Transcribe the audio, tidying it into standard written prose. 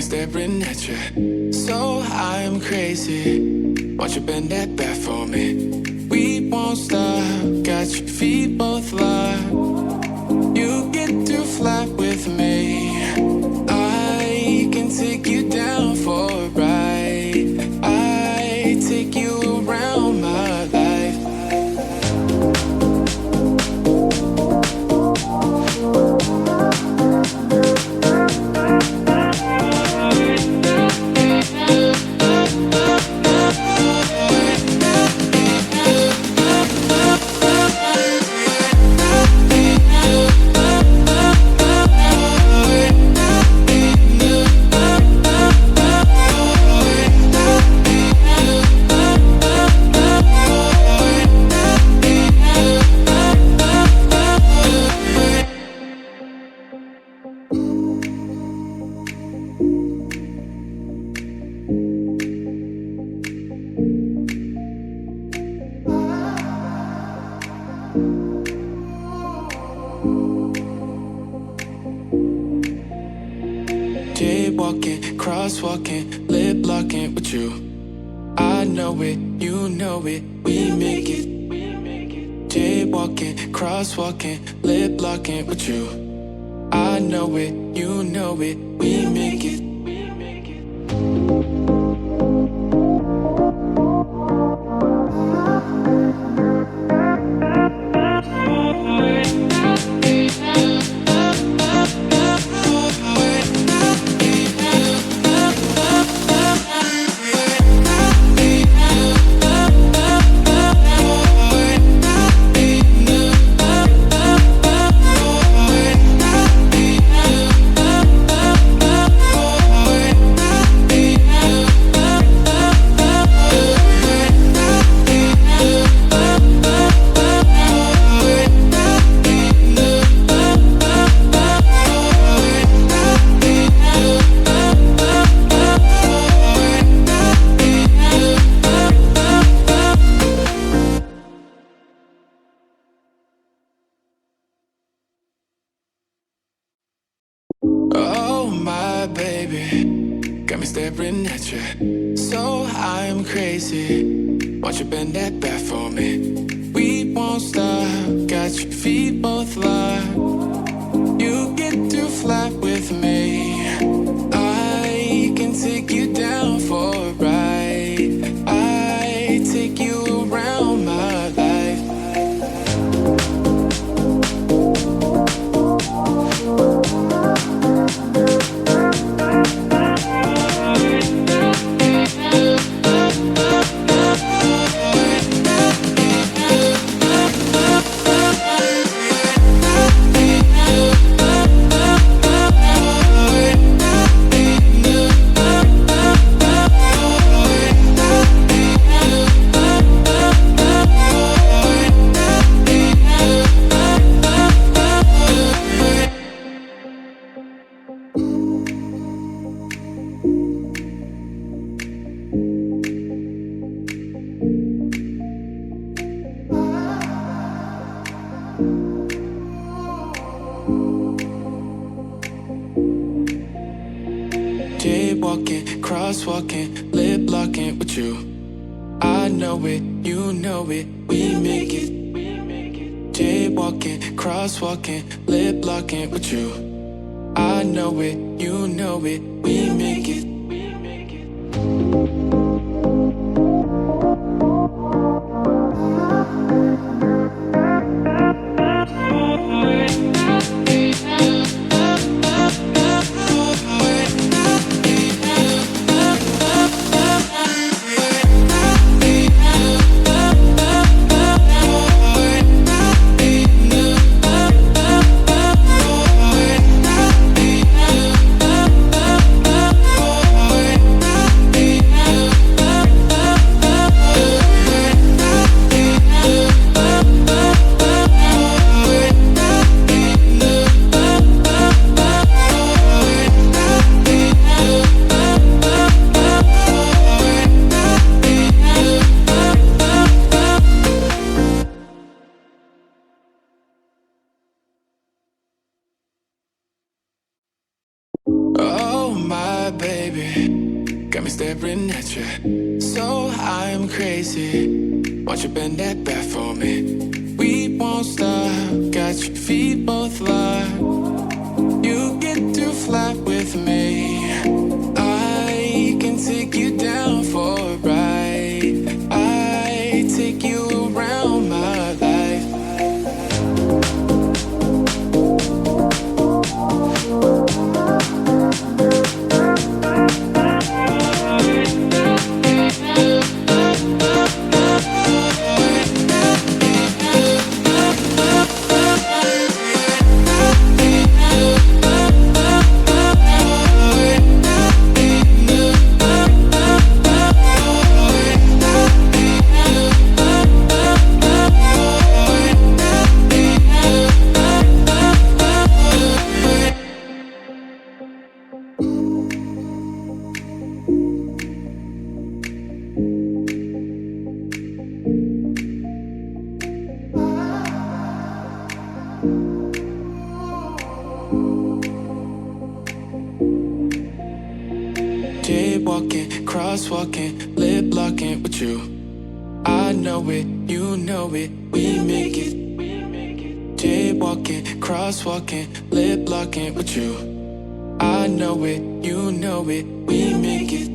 staring at you. So I'm crazy. Won't you bend that back for me? We won't stop. Got your feet both locked. You get to fly with me. I can take you down for a ride. I take you around my life. Jaywalking, crosswalking, lip locking with you. I know it, you know it, we make it. Jaywalking, crosswalking, lip locking with you. I know it, you know it, we make it. Oh my baby, got me staring at you. So I'm crazy. Won't you bend that back for me? We won't stop. Got your feet both locked. You get to fly with me. I can take you down for a ride. I take you around my life. Jaywalking, crosswalking, lip locking with you. I know it, you know it, we make it. Jaywalking, crosswalking, lip locking with you. I know it, you know it, we make it. staring at you. So I'm crazy. Won't you bend that back for me? We won't stop. Got your feet both locked. You get to fly with me. I can take you down for a ride. I take you around my life. Jaywalking, crosswalking, lip locking with you. I know it, you know it, we make it. Jaywalking, crosswalking, lip locking with you. I know it, you know it, we make it.